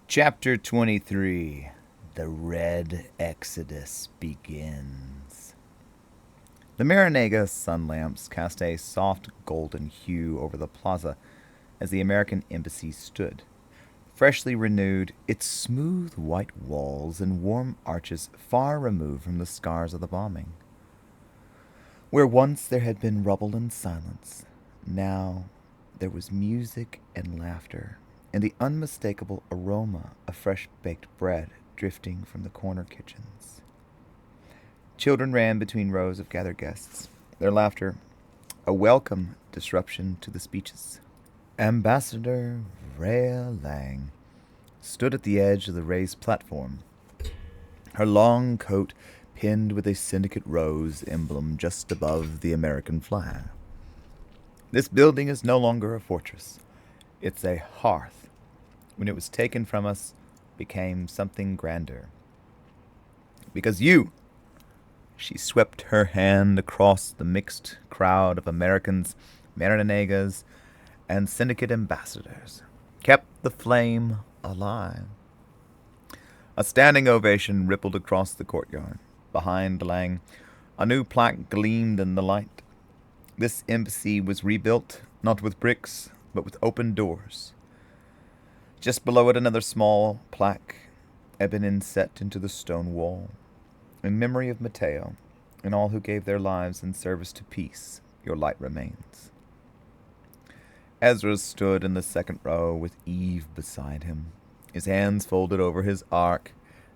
Chapter 23. The Red Exodus begins. The Marinega sun lamps cast a soft golden hue over the plaza as the American embassy stood, freshly renewed, its smooth white walls and warm arches far removed from the scars of the bombing. Where once there had been rubble and silence, now there was music and laughter, and the unmistakable aroma of fresh baked bread drifting from the corner kitchens. Children ran between rows of gathered guests, their laughter a welcome disruption to the speeches. Ambassador Rhea Lang stood at the edge of the raised platform, her long coat pinned with a Syndicate rose emblem just above the American flag. This building is no longer a fortress. It's a hearth. When it was taken from us, became something grander. Because you, she swept her hand across the mixed crowd of Americans, Marinegas, and Syndicate ambassadors, kept the flame alive. A standing ovation rippled across the courtyard. Behind Lang, a new plaque gleamed in the light. This embassy was rebuilt, not with bricks, but with open doors. Just below it, another small plaque had been inset into the stone wall. In memory of Matteo and all who gave their lives in service to peace, your light remains. Ezra stood in the second row with Eve beside him, his hands folded over his ark.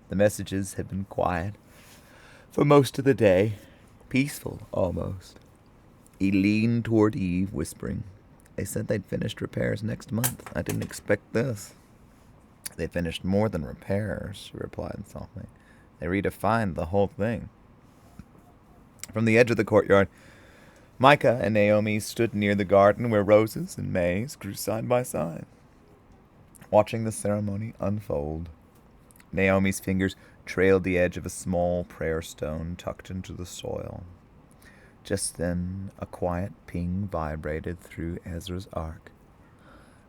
The messages had been quiet for most of the day, peaceful almost. He leaned toward Eve, whispering, "They said they'd finished repairs next month. I didn't expect this." "They finished more than repairs," she replied softly. "They redefined the whole thing." From the edge of the courtyard, Micah and Naomi stood near the garden where roses and maize grew side by side, watching the ceremony unfold. Naomi's fingers trailed the edge of a small prayer stone tucked into the soil. Just then, a quiet ping vibrated through Ezra's ark.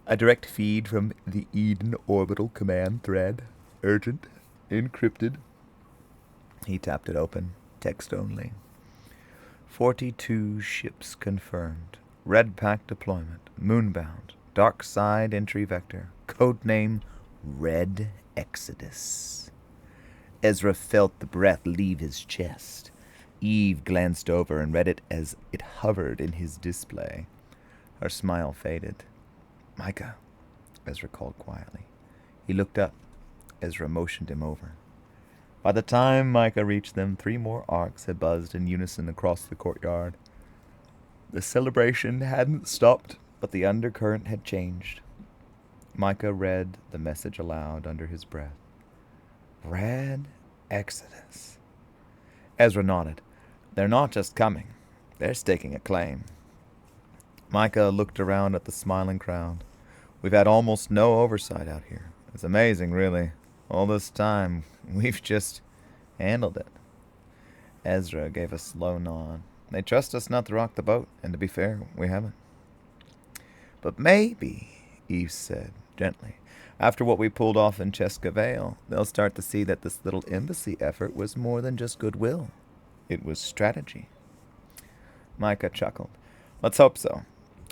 A direct feed from the Eden orbital command thread. Urgent. Encrypted. He tapped it open. Text only. 42 ships confirmed. Red Pact deployment. Moonbound. Dark side entry vector. Codename Red Exodus. Ezra felt the breath leave his chest. Eve glanced over and read it as it hovered in his display. Her smile faded. "Micah," Ezra called quietly. He looked up. Ezra motioned him over. By the time Micah reached them, 3 more arcs had buzzed in unison across the courtyard. The celebration hadn't stopped, but the undercurrent had changed. Micah read the message aloud under his breath. Red Exodus. Ezra nodded. "They're not just coming. They're staking a claim." Micah looked around at the smiling crowd. "We've had almost no oversight out here. It's amazing, really. All this time, we've just handled it." Ezra gave a slow nod. "They trust us not to rock the boat, and to be fair, we haven't." "But maybe," Eve said gently, "after what we pulled off in Cheska Vale, they'll start to see that this little embassy effort was more than just goodwill. It was strategy." Micah chuckled. "Let's hope so.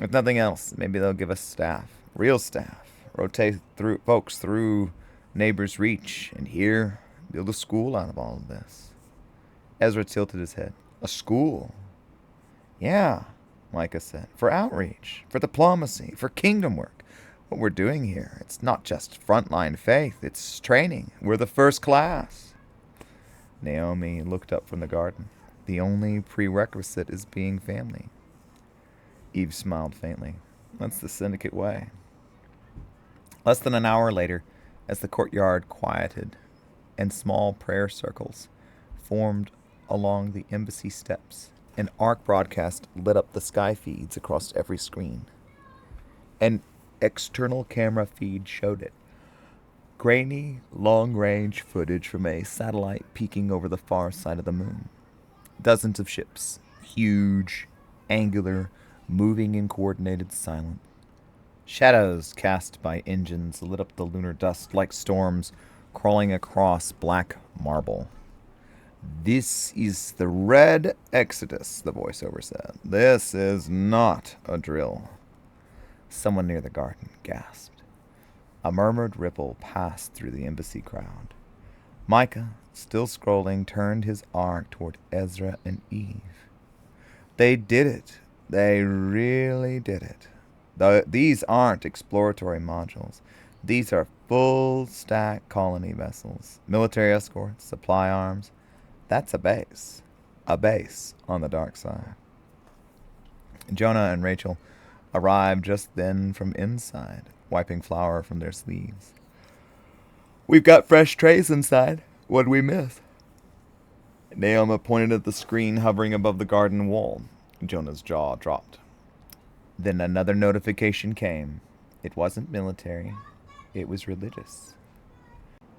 If nothing else, maybe they'll give us staff. Real staff. Rotate folks through neighbors' reach, and here, build a school out of all of this." Ezra tilted his head. "A school?" "Yeah," Micah said. "For outreach, for diplomacy, for kingdom work. What we're doing here, it's not just frontline faith, it's training. We're the first class." Naomi looked up from the garden. "The only prerequisite is being family." Eve smiled faintly. "That's the Syndicate way." Less than an hour later, as the courtyard quieted and small prayer circles formed along the embassy steps, an arc broadcast lit up the sky feeds across every screen. An external camera feed showed it. Grainy, long-range footage from a satellite peeking over the far side of the moon. Dozens of ships, huge, angular, moving in coordinated silence. Shadows cast by engines lit up the lunar dust like storms crawling across black marble. This is the Red Exodus, the voiceover said. This is not a drill. Someone near the garden gasped. A murmured ripple passed through the embassy crowd. Micah, still scrolling, turned his arc toward Ezra and Eve. They did it. They really did it. These aren't exploratory modules. These are full-stack colony vessels, military escorts, supply arms. That's a base. A base on the dark side. Jonah and Rachel arrived just then from inside, wiping flour from their sleeves. We've got fresh trays inside. What'd we miss? Naomi pointed at the screen hovering above the garden wall. Jonah's jaw dropped. Then another notification came. It wasn't military. It was religious.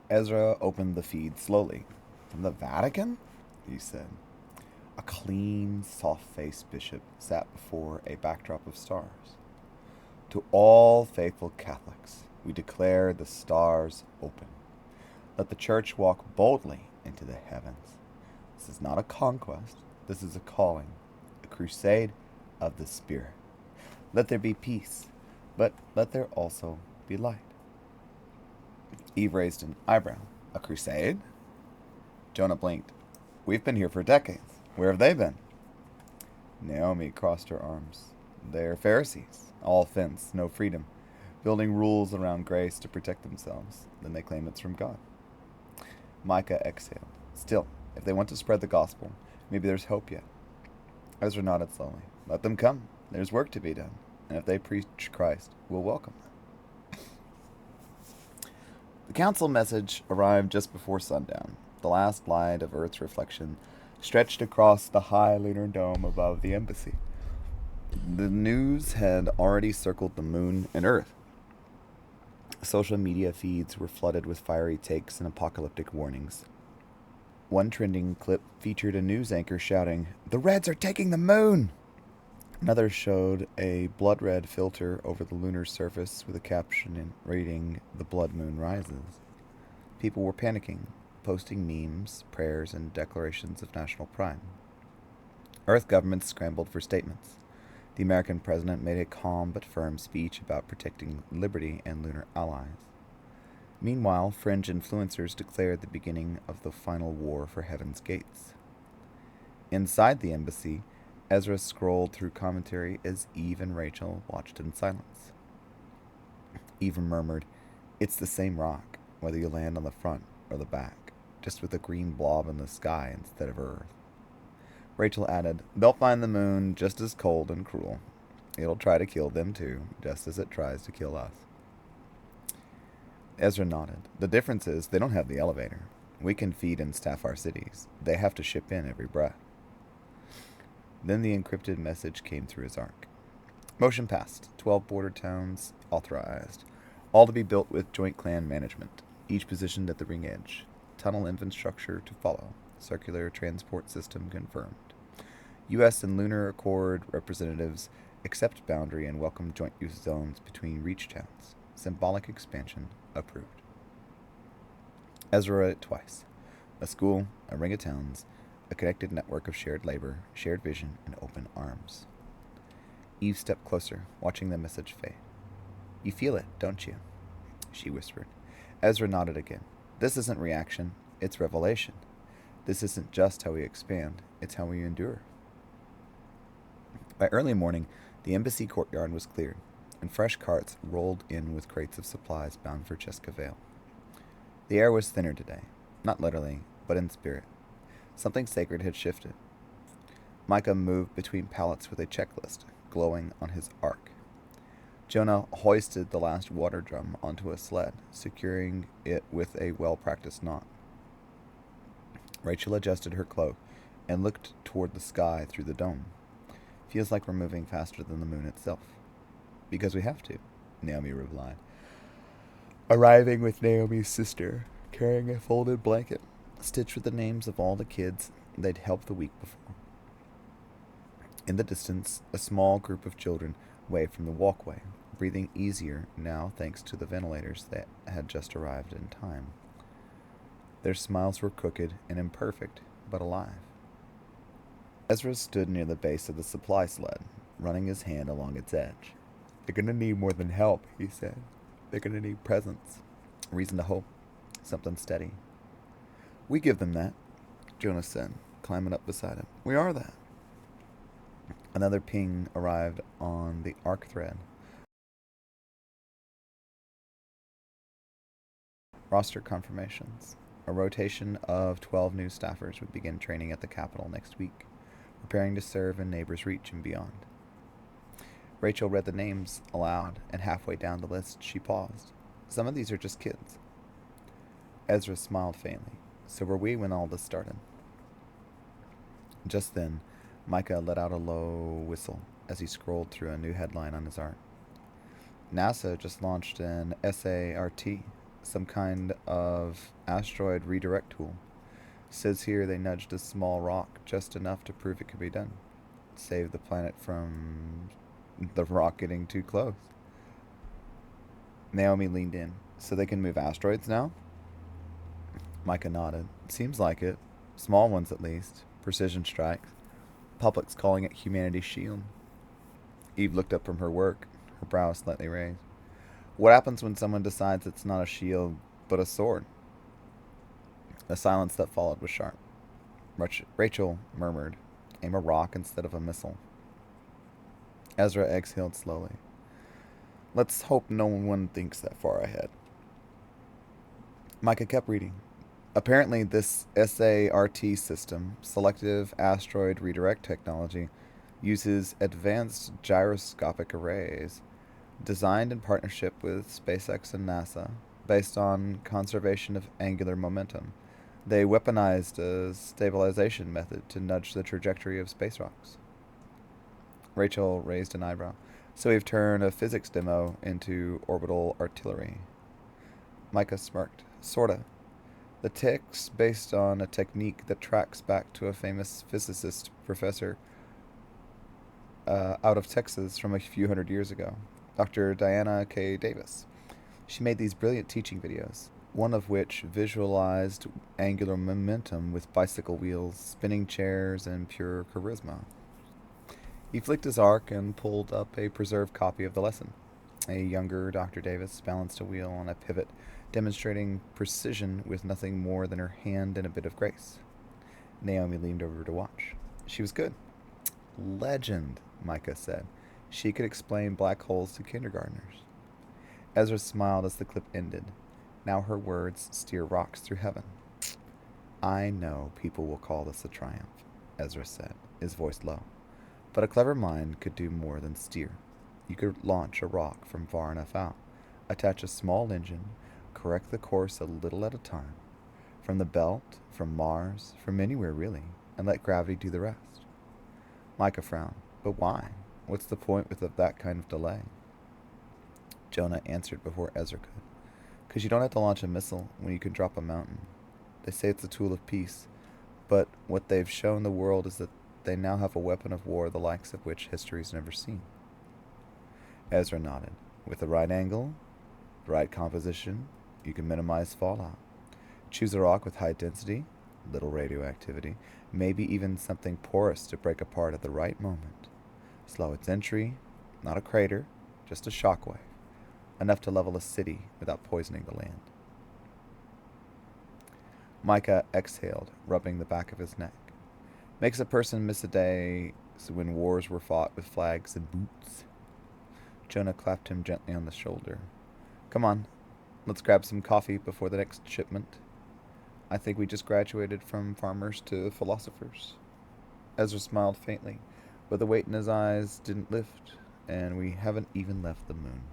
Ezra opened the feed slowly. From the Vatican? He said. A clean, soft-faced bishop sat before a backdrop of stars. To all faithful Catholics, we declare the stars open. Let the church walk boldly into the heavens. This is not a conquest. This is a calling, a crusade of the Spirit. Let there be peace, but let there also be light. Eve raised an eyebrow. A crusade? Jonah blinked. We've been here for decades. Where have they been? Naomi crossed her arms. They're Pharisees. All fence, no freedom. Building rules around grace to protect themselves. Then they claim it's from God. Micah exhaled. Still, if they want to spread the gospel, maybe there's hope yet. Ezra nodded slowly. Let them come. There's work to be done. And if they preach Christ, we'll welcome them. The council message arrived just before sundown. The last light of Earth's reflection stretched across the high lunar dome above the embassy. The news had already circled the moon and Earth. Social media feeds were flooded with fiery takes and apocalyptic warnings. One trending clip featured a news anchor shouting, "The Reds are taking the moon!" Another showed a blood-red filter over the lunar surface with a caption reading, "The blood moon rises." People were panicking, posting memes, prayers, and declarations of national pride. Earth governments scrambled for statements. The American president made a calm but firm speech about protecting liberty and lunar allies. Meanwhile, fringe influencers declared the beginning of the final war for Heaven's Gates. Inside the embassy, Ezra scrolled through commentary as Eve and Rachel watched in silence. Eve murmured, "It's the same rock, whether you land on the front or the back, just with a green blob in the sky instead of Earth." Rachel added, "They'll find the moon just as cold and cruel. It'll try to kill them too, just as it tries to kill us." Ezra nodded. "The difference is they don't have the elevator. We can feed and staff our cities. They have to ship in every breath." Then the encrypted message came through his arc. Motion passed. 12 border towns authorized. All to be built with joint clan management, each positioned at the ring edge. Tunnel infrastructure to follow. Circular transport system confirmed. U.S. and Lunar Accord representatives accept boundary and welcome joint use zones between reach towns. Symbolic expansion approved. Ezra read it twice. A school, a ring of towns, a connected network of shared labor, shared vision, and open arms. Eve stepped closer, watching the message fade. "You feel it, don't you?" she whispered. Ezra nodded again. "This isn't reaction, it's revelation. This isn't just how we expand, it's how we endure." By early morning, the embassy courtyard was cleared, and fresh carts rolled in with crates of supplies bound for Cheska Vale. The air was thinner today, not literally, but in spirit. Something sacred had shifted. Micah moved between pallets with a checklist, glowing on his arc. Jonah hoisted the last water drum onto a sled, securing it with a well-practiced knot. Rachel adjusted her cloak and looked toward the sky through the dome. "Feels like we're moving faster than the moon itself." "Because we have to," Naomi replied, arriving with Naomi's sister, carrying a folded blanket, stitched with the names of all the kids they'd helped the week before. In the distance, a small group of children waved from the walkway, breathing easier now thanks to the ventilators that had just arrived in time. Their smiles were crooked and imperfect, but alive. Ezra stood near the base of the supply sled, running his hand along its edge. They're gonna need more than help, he said. They're gonna need presence, reason to hope, something steady. We give them that, Jonas said, climbing up beside him. We are that. Another ping arrived on the arc thread. Roster confirmations. A rotation of 12 new staffers would begin training at the capital next week, preparing to serve in Neighbor's Reach and beyond. Rachel read the names aloud, and halfway down the list she paused. Some of these are just kids. Ezra smiled faintly. So were we when all this started. Just then, Micah let out a low whistle as he scrolled through a new headline on his art. NASA just launched an SART, some kind of asteroid redirect tool. Says here they nudged a small rock just enough to prove it could be done. Save the planet from the rock getting too close. Naomi leaned in. So they can move asteroids now? Micah nodded. Seems like it. Small ones, at least. Precision strikes. Public's calling it humanity's shield. Eve looked up from her work, her brow slightly raised. What happens when someone decides it's not a shield, but a sword? The silence that followed was sharp. Rachel murmured, aim a rock instead of a missile. Ezra exhaled slowly. Let's hope no one thinks that far ahead. Micah kept reading. Apparently, this SART system, Selective Asteroid Redirect Technology, uses advanced gyroscopic arrays designed in partnership with SpaceX and NASA based on conservation of angular momentum. They weaponized a stabilization method to nudge the trajectory of space rocks. Rachel raised an eyebrow. So we've turned a physics demo into orbital artillery. Micah smirked. Sorta. The tech's based on a technique that tracks back to a famous physicist professor out of Texas from a few hundred years ago, Dr. Diana K. Davis. She made these brilliant teaching videos, one of which visualized angular momentum with bicycle wheels, spinning chairs, and pure charisma. He flicked his arc and pulled up a preserved copy of the lesson. A younger Dr. Davis balanced a wheel on a pivot, demonstrating precision with nothing more than her hand and a bit of grace. Naomi leaned over to watch. She was good. Legend, Micah said. She could explain black holes to kindergartners. Ezra smiled as the clip ended. Now her words steer rocks through heaven. I know people will call this a triumph, Ezra said, his voice low. But a clever mind could do more than steer. You could launch a rock from far enough out, attach a small engine, correct the course a little at a time, from the belt, from Mars, from anywhere really, and let gravity do the rest. Micah frowned. But why? What's the point with that kind of delay? Jonah answered before Ezra could. Because you don't have to launch a missile when you can drop a mountain. They say it's a tool of peace, but what they've shown the world is that they now have a weapon of war the likes of which history's never seen. Ezra nodded. With the right angle, the right composition, you can minimize fallout. Choose a rock with high density, little radioactivity, maybe even something porous to break apart at the right moment. Slow its entry, not a crater, just a shockwave, enough to level a city without poisoning the land. Micah exhaled, rubbing the back of his neck. Makes a person miss a day when wars were fought with flags and boots. Jonah clapped him gently on the shoulder. Come on, let's grab some coffee before the next shipment. I think we just graduated from farmers to philosophers. Ezra smiled faintly, but the weight in his eyes didn't lift, and we haven't even left the moon.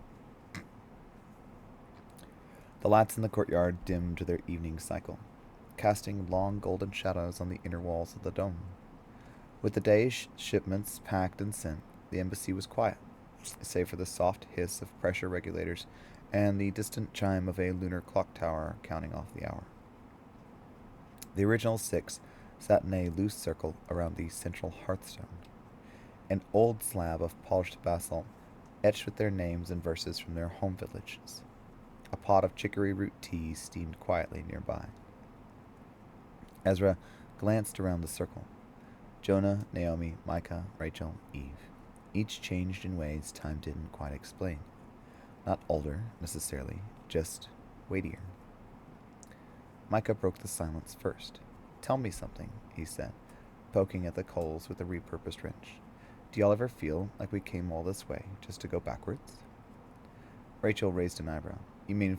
The lights in the courtyard dimmed their evening cycle, casting long golden shadows on the inner walls of the dome. With the day's shipments packed and sent, the embassy was quiet, save for the soft hiss of pressure regulators and the distant chime of a lunar clock tower counting off the hour. The original 6 sat in a loose circle around the central hearthstone. An old slab of polished basalt etched with their names and verses from their home villages. A pot of chicory root tea steamed quietly nearby. Ezra glanced around the circle. Jonah, Naomi, Micah, Rachel, Eve. Each changed in ways time didn't quite explain. Not older, necessarily, just weightier. Micah broke the silence first. Tell me something, he said, poking at the coals with a repurposed wrench. Do y'all ever feel like we came all this way just to go backwards? Rachel raised an eyebrow. You mean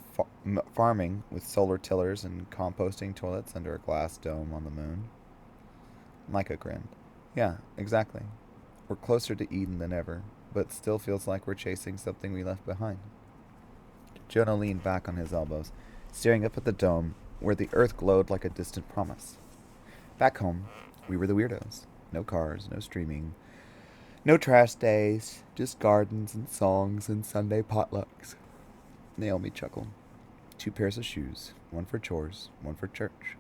farming with solar tillers and composting toilets under a glass dome on the moon? Micah grinned. Yeah, exactly. We're closer to Eden than ever, but still feels like we're chasing something we left behind. Jonah leaned back on his elbows, staring up at the dome where the earth glowed like a distant promise. Back home, we were the weirdos. No cars, no streaming, no trash days, just gardens and songs and Sunday potlucks. Naomi chuckled. 2 pairs of shoes, one for chores, one for church.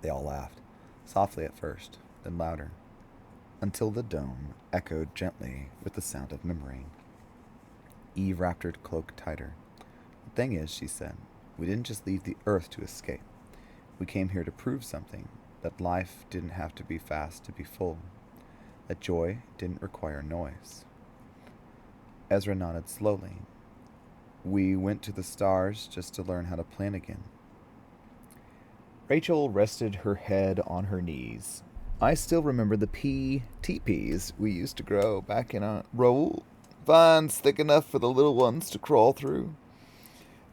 They all laughed, softly at first, then louder, until the dome echoed gently with the sound of memory. Eve wrapped her cloak tighter. The thing is, she said, we didn't just leave the earth to escape. We came here to prove something, that life didn't have to be fast to be full, that joy didn't require noise. Ezra nodded slowly. We went to the stars just to learn how to plan again. Rachel rested her head on her knees. I still remember the teepees we used to grow back in a row, vines thick enough for the little ones to crawl through.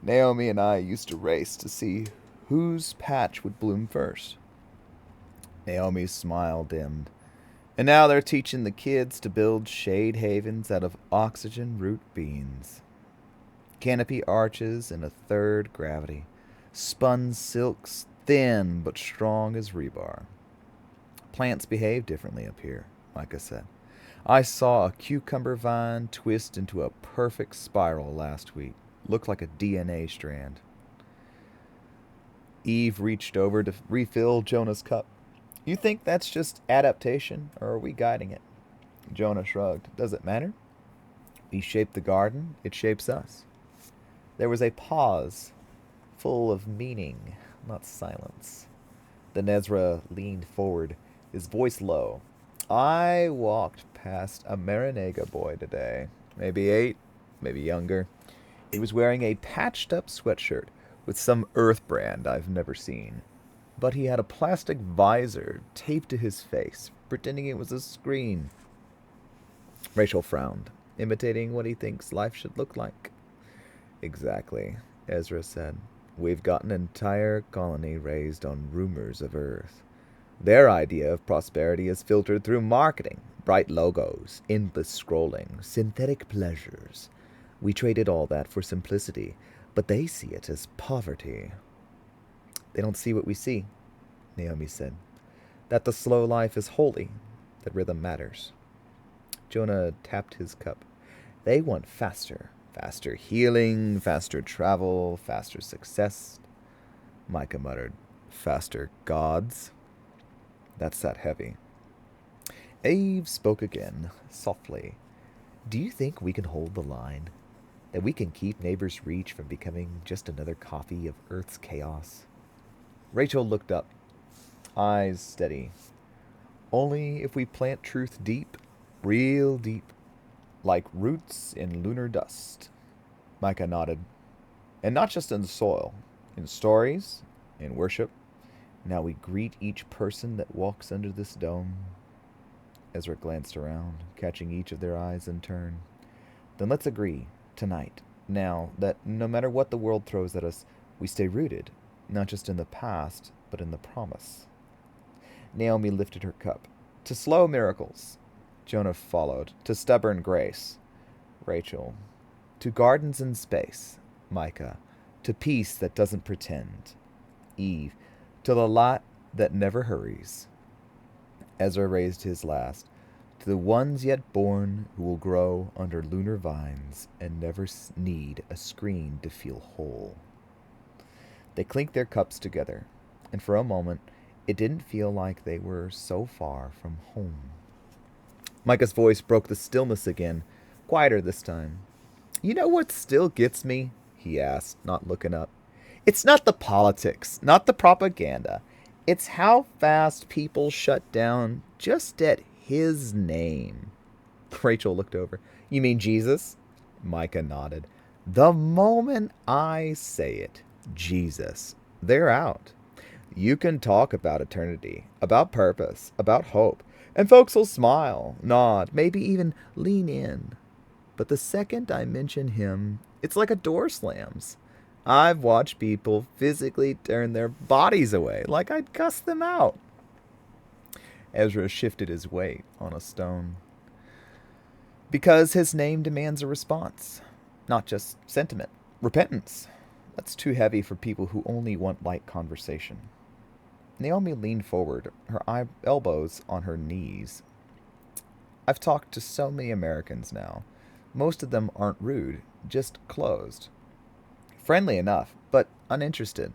Naomi and I used to race to see whose patch would bloom first. Naomi's smile dimmed. And now they're teaching the kids to build shade havens out of oxygen root beans. Canopy arches in a third gravity. Spun silks thin but strong as rebar. Plants behave differently up here, Micah said. I saw a cucumber vine twist into a perfect spiral last week. Looked like a DNA strand. Eve reached over to refill Jonah's cup. You think that's just adaptation, or are we guiding it? Jonah shrugged. Does it matter? We shape the garden, it shapes us. There was a pause, full of meaning, not silence. Then Ezra leaned forward, his voice low. I walked past a Marinega boy today, maybe 8, maybe younger. He was wearing a patched-up sweatshirt with some Earth brand I've never seen. But he had a plastic visor taped to his face, pretending it was a screen. Rachel frowned, imitating what he thinks life should look like. Exactly, Ezra said. We've got an entire colony raised on rumors of Earth. Their idea of prosperity is filtered through marketing, bright logos, endless scrolling, synthetic pleasures. We traded all that for simplicity, but they see it as poverty. They don't see what we see, Naomi said. That the slow life is holy, that rhythm matters. Jonah tapped his cup. They want faster. Faster healing, faster travel, faster success. Micah muttered, faster gods. That's that heavy. Eve spoke again, softly. Do you think we can hold the line? That we can keep Neighbor's Reach from becoming just another copy of Earth's chaos? Rachel looked up, eyes steady. Only if we plant truth deep, real deep, like roots in lunar dust. Micah nodded. And not just in the soil, in stories, in worship. Now we greet each person that walks under this dome. Ezra glanced around, catching each of their eyes in turn. Then let's agree, tonight, now, that no matter what the world throws at us, we stay rooted, not just in the past, but in the promise. Naomi lifted her cup. To slow miracles. Jonah followed. To stubborn grace. Rachel. To gardens in space. Micah. To peace that doesn't pretend. Eve. To the light that never hurries. Ezra raised his last. To the ones yet born who will grow under lunar vines and never need a screen to feel whole. They clinked their cups together, and for a moment it didn't feel like they were so far from home. Micah's voice broke the stillness again, quieter this time. You know what still gets me? He asked, not looking up. It's not the politics, not the propaganda. It's how fast people shut down just at his name. Rachel looked over. You mean Jesus? Micah nodded. The moment I say it, Jesus, they're out. You can talk about eternity, about purpose, about hope, and folks will smile, nod, maybe even lean in. But the second I mention him, it's like a door slams. I've watched people physically turn their bodies away, like I'd cuss them out. Ezra shifted his weight on a stone. Because his name demands a response, not just sentiment. Repentance. That's too heavy for people who only want light conversation. Naomi leaned forward, her elbows on her knees. I've talked to so many Americans now. Most of them aren't rude, just closed. Friendly enough, but uninterested.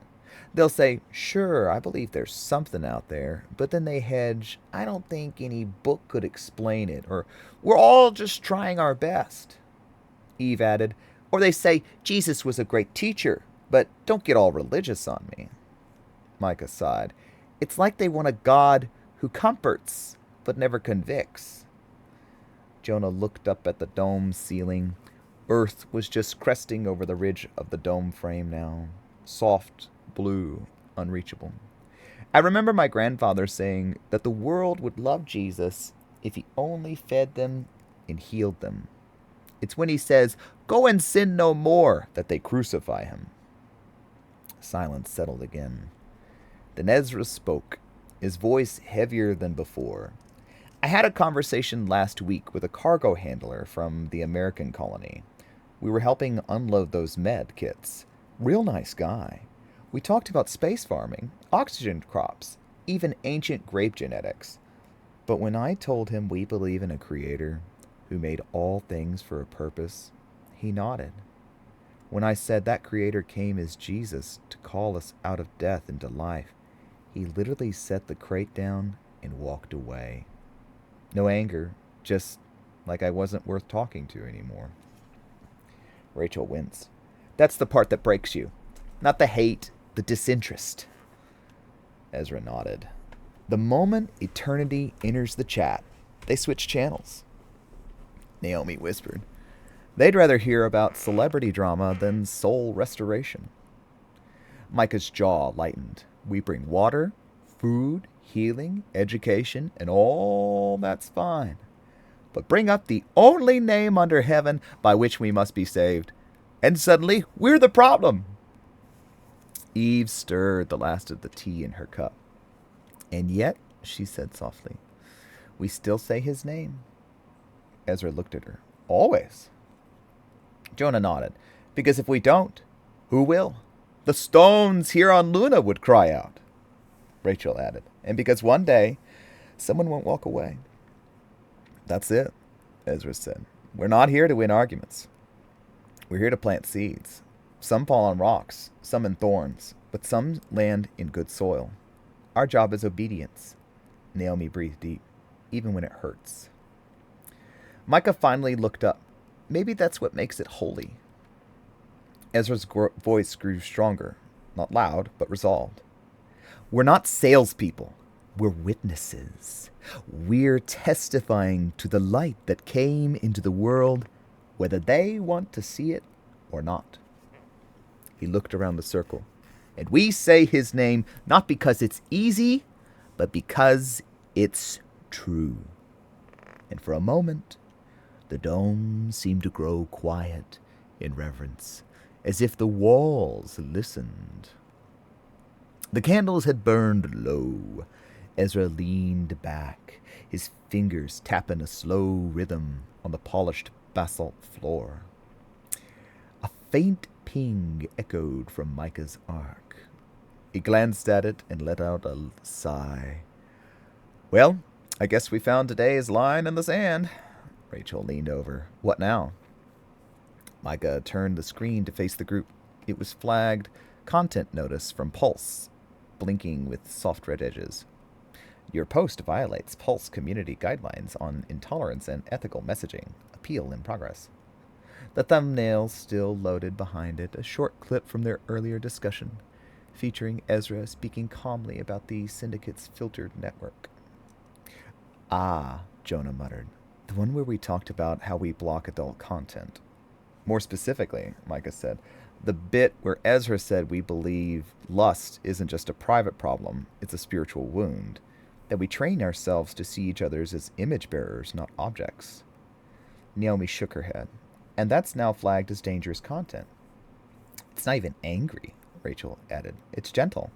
They'll say, sure, I believe there's something out there, but then they hedge, I don't think any book could explain it, or we're all just trying our best. Eve added, or they say, Jesus was a great teacher, but don't get all religious on me. Micah sighed. It's like they want a God who comforts, but never convicts. Jonah looked up at the dome ceiling. Earth was just cresting over the ridge of the dome frame now. Soft, blue, unreachable. I remember my grandfather saying that the world would love Jesus if he only fed them and healed them. It's when he says, go and sin no more, that they crucify him. Silence settled again. Then Ezra spoke, his voice heavier than before. I had a conversation last week with a cargo handler from the American colony. We were helping unload those med kits. Real nice guy. We talked about space farming, oxygen crops, even ancient grape genetics. But when I told him we believe in a creator who made all things for a purpose, he nodded. When I said that creator came as Jesus to call us out of death into life, he literally set the crate down and walked away. No anger, just like I wasn't worth talking to anymore. Rachel winced. That's the part that breaks you. Not the hate, the disinterest. Ezra nodded. The moment eternity enters the chat, they switch channels. Naomi whispered. They'd rather hear about celebrity drama than soul restoration. Micah's jaw lightened. We bring water, food, healing, education, and all that's fine. But bring up the only name under heaven by which we must be saved, and suddenly we're the problem. Eve stirred the last of the tea in her cup. And yet, she said softly, we still say his name. Ezra looked at her. Always. Jonah nodded. Because if we don't, who will? The stones here on Luna would cry out. Rachel added. And because one day, someone won't walk away. That's it, Ezra said. We're not here to win arguments. We're here to plant seeds. Some fall on rocks, some in thorns, but some land in good soil. Our job is obedience. Naomi breathed deep, even when it hurts. Micah finally looked up. Maybe that's what makes it holy. Ezra's voice grew stronger, not loud, but resolved. We're not salespeople. We're witnesses. We're testifying to the light that came into the world, whether they want to see it or not. He looked around the circle. And we say his name not because it's easy, but because it's true. And for a moment, the dome seemed to grow quiet in reverence, as if the walls listened. The candles had burned low. Ezra leaned back, his fingers tapping a slow rhythm on the polished basalt floor. A faint ping echoed from Micah's ark. He glanced at it and let out a sigh. Well, I guess we found today's line in the sand. Rachel leaned over. What now? Micah turned the screen to face the group. It was flagged content notice from Pulse, blinking with soft red edges. Your post violates Pulse community guidelines on intolerance and ethical messaging. A peel in progress. The thumbnail still loaded behind it, a short clip from their earlier discussion, featuring Ezra speaking calmly about the Syndicate's filtered network. Ah, Jonah muttered. The one where we talked about how we block adult content. More specifically, Micah said, the bit where Ezra said we believe lust isn't just a private problem, it's a spiritual wound, that we train ourselves to see each other as image bearers, not objects. Naomi shook her head. And that's now flagged as dangerous content. It's not even angry, Rachel added. It's gentle.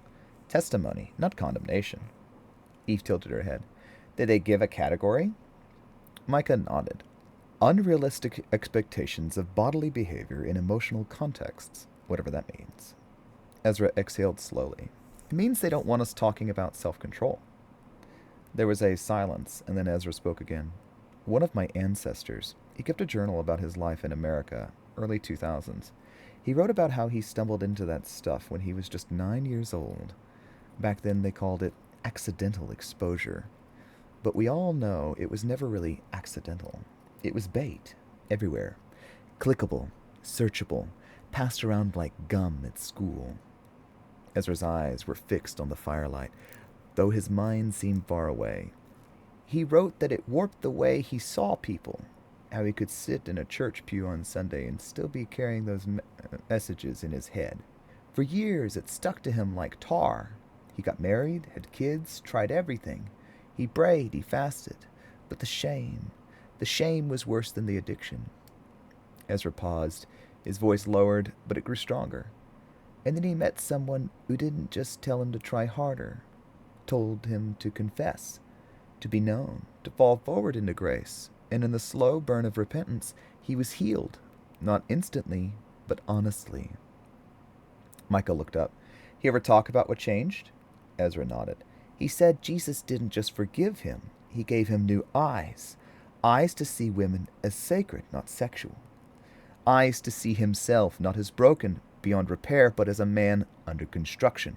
Testimony, not condemnation. Eve tilted her head. Did they give a category? Micah nodded. Unrealistic expectations of bodily behavior in emotional contexts, whatever that means. Ezra exhaled slowly. It means they don't want us talking about self-control. There was a silence, and then Ezra spoke again. One of my ancestors, he kept a journal about his life in America, early 2000s. He wrote about how he stumbled into that stuff when he was just 9 years old. Back then they called it accidental exposure. But we all know it was never really accidental. It was bait, everywhere. Clickable, searchable, passed around like gum at school. Ezra's eyes were fixed on the firelight, though his mind seemed far away. He wrote that it warped the way he saw people, how he could sit in a church pew on Sunday and still be carrying those messages in his head. For years it stuck to him like tar. He got married, had kids, tried everything. He prayed, he fasted. But the shame was worse than the addiction. Ezra paused. His voice lowered, but it grew stronger. And then he met someone who didn't just tell him to try harder, told him to confess, to be known, to fall forward into grace. And in the slow burn of repentance, he was healed, not instantly, but honestly. Micah looked up. He ever talk about what changed? Ezra nodded. He said Jesus didn't just forgive him, he gave him new eyes. Eyes to see women as sacred, not sexual. Eyes to see himself not as broken, beyond repair, but as a man under construction.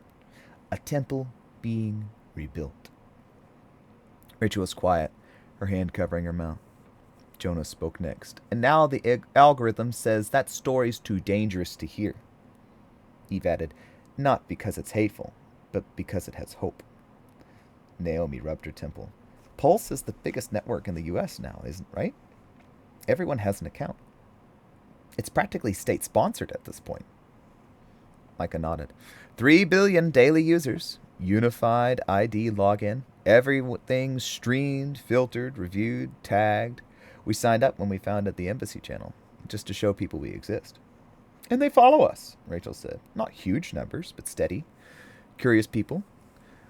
A temple being rebuilt. Rachel was quiet, her hand covering her mouth. Jonah spoke next. And now the algorithm says that story's too dangerous to hear. Eve added, not because it's hateful, but because it has hope. Naomi rubbed her temple. Pulse is the biggest network in the U.S. now, isn't it, right? Everyone has an account. It's practically state-sponsored at this point. Micah nodded. 3 billion daily users. Unified ID login. Everything streamed, filtered, reviewed, tagged. We signed up when we founded the embassy channel, just to show people we exist. And they follow us, Rachel said. Not huge numbers, but steady. Curious people.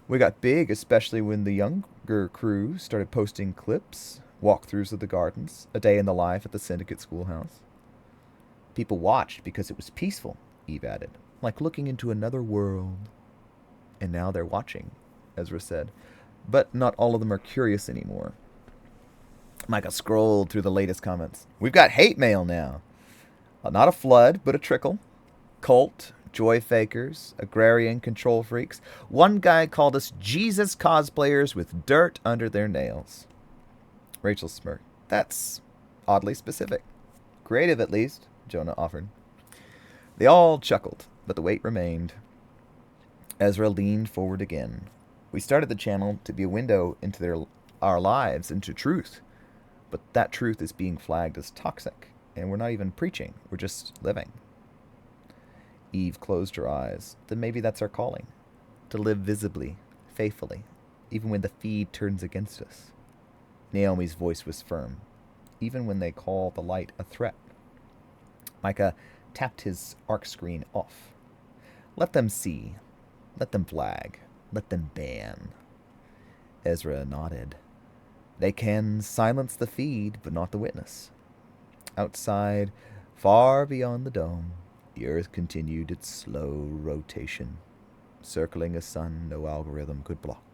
We got big, especially when the younger crew started posting clips, walkthroughs of the gardens, a day in the life at the Syndicate schoolhouse. People watched because it was peaceful, Eve added, like looking into another world. And now they're watching, Ezra said. But not all of them are curious anymore. Micah scrolled through the latest comments. We've got hate mail now. Not a flood, but a trickle. Cult, joy fakers, agrarian control freaks. One guy called us Jesus cosplayers with dirt under their nails. Rachel smirked. That's oddly specific. Creative, at least, Jonah offered. They all chuckled, but the weight remained. Ezra leaned forward again. We started the channel to be a window into our lives, into truth. But that truth is being flagged as toxic, and we're not even preaching. We're just living. Eve closed her eyes. Then maybe that's our calling. To live visibly, faithfully, even when the feed turns against us. Naomi's voice was firm, even when they call the light a threat. Micah tapped his arc screen off. Let them see. Let them flag. Let them ban. Ezra nodded. They can silence the feed, but not the witness. Outside, far beyond the dome, the Earth continued its slow rotation, circling a sun no algorithm could block.